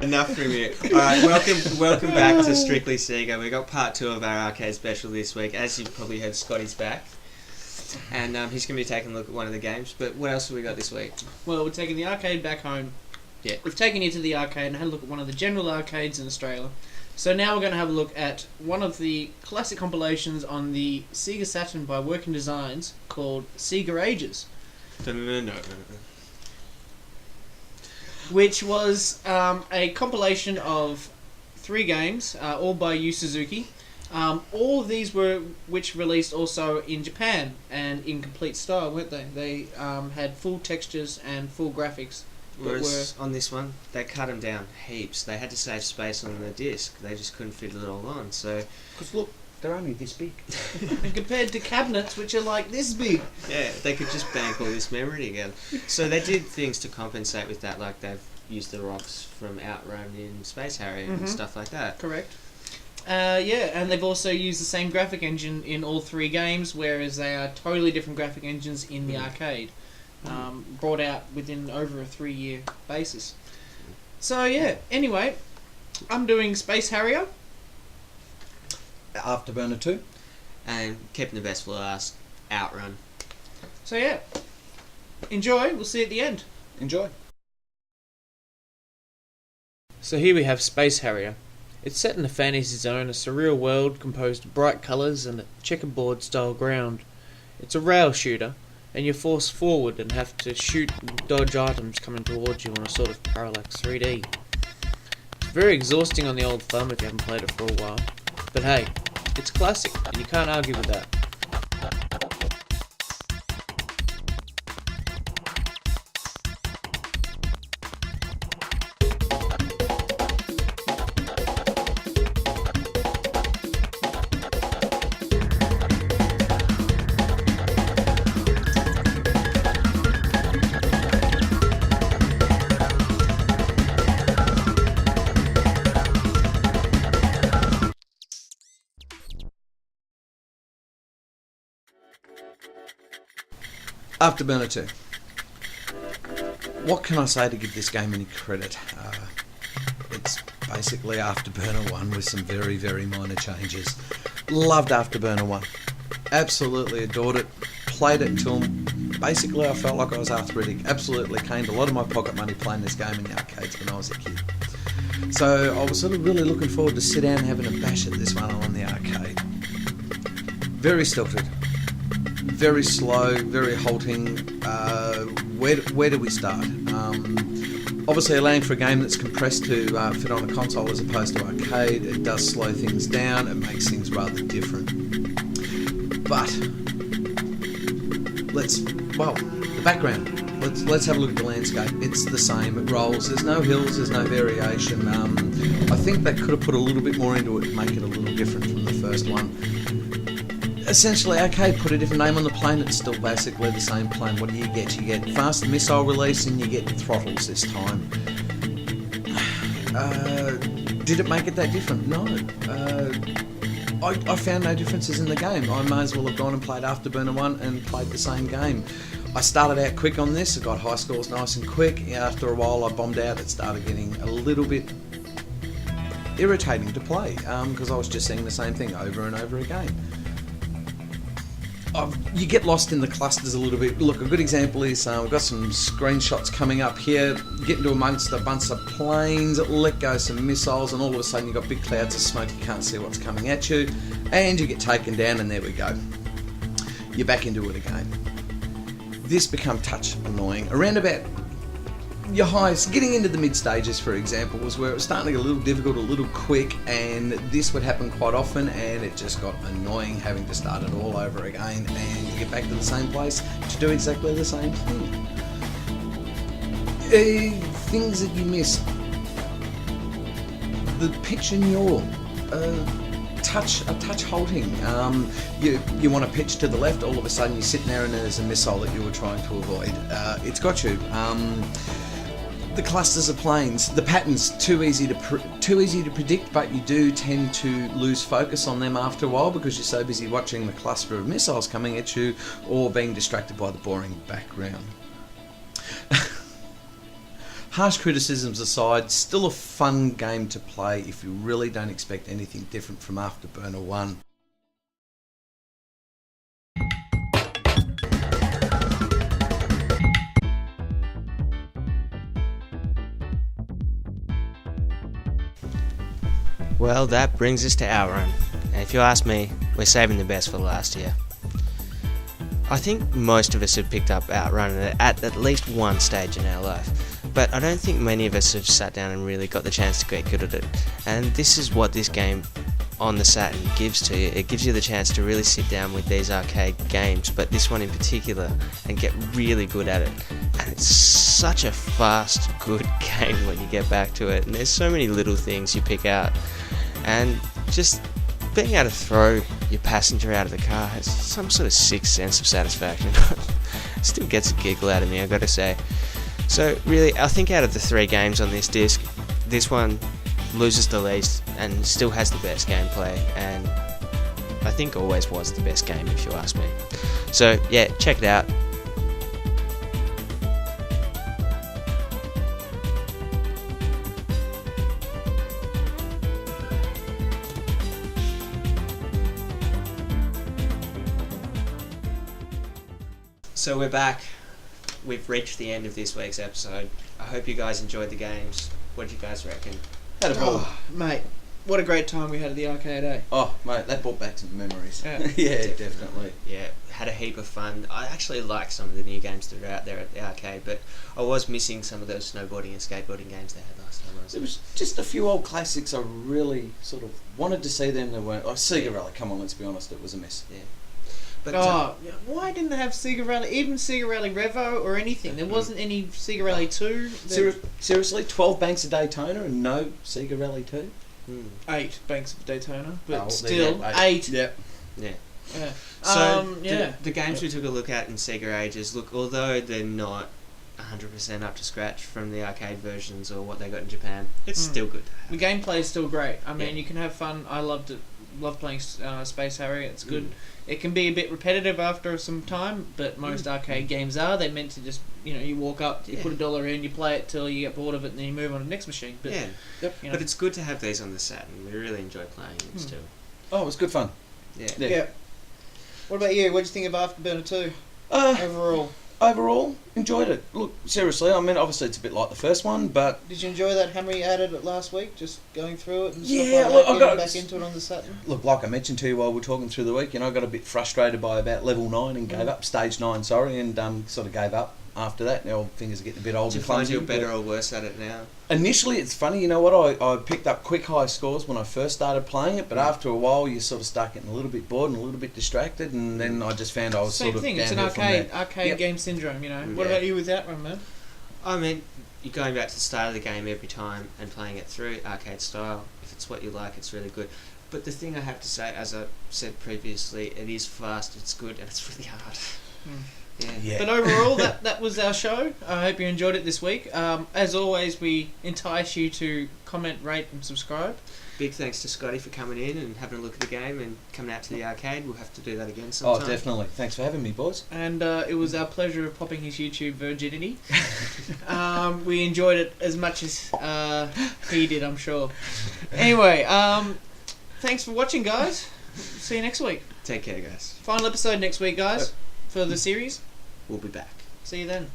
Enough from you. Alright, welcome back to Strictly Sega. We got part 2 of our arcade special this week. As you've probably heard, Scotty's back. And he's going to be taking a look at one of the games. But what else have we got this week? Well, we're taking the arcade back home. Yeah. We've taken you to the arcade and had a look at one of the general arcades in Australia. So now we're going to have a look at one of the classic compilations on the Sega Saturn by Working Designs called Sega Ages. No. Which was a compilation of 3 games, all by Yu Suzuki. All of these were which released also in Japan and in complete style, weren't they? They had full textures and full graphics. Whereas on this one, they cut them down heaps. They had to save space on the disc. They just couldn't fit it all on. So, because look, they're only this big. And compared to cabinets, which are like this big. Yeah, they could just bank all this memory together. So they did things to compensate with that, like they've used the rocks from Outrun in Space Harrier and stuff like that. Correct. Yeah, and they've also used the same graphic engine in all 3 games, whereas they are totally different graphic engines in the arcade. Brought out within over a 3-year basis. So yeah, anyway, I'm doing Space Harrier. Afterburner 2. And keeping the best for last, Outrun. So yeah, enjoy, we'll see you at the end. Enjoy. So here we have Space Harrier. It's set in a fantasy zone, a surreal world composed of bright colours and a checkerboard style ground. It's a rail shooter, and you're forced forward and have to shoot and dodge items coming towards you on a sort of parallax 3D. It's very exhausting on the old thumb if you haven't played it for a while, but hey, it's classic and you can't argue with that. Afterburner 2. What can I say to give this game any credit? It's basically Afterburner 1 with some very, very minor changes. Loved Afterburner 1. Absolutely adored it. Played it until basically I felt like I was arthritic. Absolutely caned a lot of my pocket money playing this game in the arcades when I was a kid. So I was sort of really looking forward to sit down and having a bash at this one on the arcade. Very stilted. Very slow, very halting. Where do we start? Obviously allowing for a game that's compressed to fit on a console as opposed to arcade, it does slow things down, it makes things rather different. But, the background. Let's have a look at the landscape. It's the same, it rolls, there's no hills, there's no variation. I think they could have put a little bit more into it to make it a little different from the first one. Essentially, okay, put a different name on the plane, it's still basically the same plane. What do you get? You get fast missile release and you get throttles this time. Did it make it that different? No. I found no differences in the game. I may as well have gone and played Afterburner 1 and played the same game. I started out quick on this, I got high scores nice and quick. After a while I bombed out, it started getting a little bit irritating to play because I was just seeing the same thing over and over again. You get lost in the clusters a little bit. Look, a good example is we've got some screenshots coming up here. Get into amongst a bunch of planes, let go some missiles, and all of a sudden you've got big clouds of smoke. You can't see what's coming at you, and you get taken down, and there we go. You're back into it again. This become touch annoying. Around about your highest, getting into the mid stages, for example, was where it was starting to get a little difficult, a little quick, and this would happen quite often, and it just got annoying having to start it all over again, and you get back to the same place to do exactly the same thing. Things that you miss. The pitch and yaw. Touch halting. You want to pitch to the left, all of a sudden you're sitting there and there's a missile that you were trying to avoid. It's got you. The clusters of planes, the patterns too easy to predict, but you do tend to lose focus on them after a while because you're so busy watching the cluster of missiles coming at you or being distracted by the boring background. Harsh criticisms aside, still a fun game to play if you really don't expect anything different from Afterburner 1. Well, that brings us to Outrun. And if you ask me, we're saving the best for the last year. I think most of us have picked up Outrun at least one stage in our life. But I don't think many of us have sat down and really got the chance to get good at it. And this is what this game on the Saturn gives to you. It gives you the chance to really sit down with these arcade games, but this one in particular, and get really good at it. And it's such a fast, good game when you get back to it. And there's so many little things you pick out. And just being able to throw your passenger out of the car has some sort of sixth sense of satisfaction. Still gets a giggle out of me, I've got to say. So really, I think out of the 3 games on this disc, this one loses the least and still has the best gameplay, and I think always was the best game if you ask me. So yeah, check it out. So we're back. We've reached the end of this week's episode. I hope you guys enjoyed the games. What do you guys reckon? Had a ball. Oh, mate, what a great time we had at the arcade, eh? Oh, mate, that brought back some memories. Yeah, yeah, definitely. Yeah, had a heap of fun. I actually like some of the new games that are out there at the arcade, but I was missing some of those snowboarding and skateboarding games they had last time I was there. Was just a few old classics I really sort of wanted to see them. They weren't. Like Sega Rally, come on, let's be honest, it was a mess. Yeah. But why didn't they have Sega Rally, even Sega Rally Revo or anything? There wasn't any Sega Rally 2. Seriously, 12 banks of Daytona and no Sega Rally 2? 8 banks of Daytona, but well, still 8. Yep. Yeah. Yeah. So the games we took a look at in Sega Ages, look, although they're not 100% up to scratch from the arcade versions or what they got in Japan, it's still good to have. The gameplay is still great. I mean, you can have fun. I loved it. Love playing Space Harrier. It's good. It can be a bit repetitive after some time, but most arcade games are. They're meant to just, you walk up, you put $1 in, you play it till you get bored of it, and then you move on to the next machine. But, but it's good to have these on the Saturn. We really enjoy playing them still. Oh, it was good fun. Yeah. What about you? What do you think of Afterburner 2? Overall, enjoyed it. Look, seriously, I mean, obviously it's a bit like the first one, but... Did you enjoy that hammer you added it last week? Just going through it and stuff like that, look, getting back into it on the Saturn? Look, like I mentioned to you while we were talking through the week, I got a bit frustrated by about level 9 and gave up, stage 9, and sort of gave up after that. Now fingers are getting a bit old. Do you find you're better or worse at it now? Initially, it's funny, you know what, I picked up quick high scores when I first started playing it, but after a while you sort of start getting a little bit bored and a little bit distracted, and then I just found I was same sort of thing. It's an arcade game syndrome, What about you with that one, man? I mean, you're going back to the start of the game every time and playing it through arcade style. If it's what you like, it's really good. But the thing I have to say, as I said previously, it is fast, it's good, and it's really hard. Yeah. But overall, that was our show. I hope you enjoyed it this week. As always, we entice you to comment, rate, and subscribe. Big thanks to Scotty for coming in and having a look at the game and coming out to the arcade. We'll have to do that again sometime. Oh, definitely. Thanks for having me, boys. And it was our pleasure of popping his YouTube virginity. We enjoyed it as much as he did, I'm sure. Anyway, thanks for watching, guys. See you next week. Take care, guys. Final episode next week, guys, for the series. We'll be back. See you then.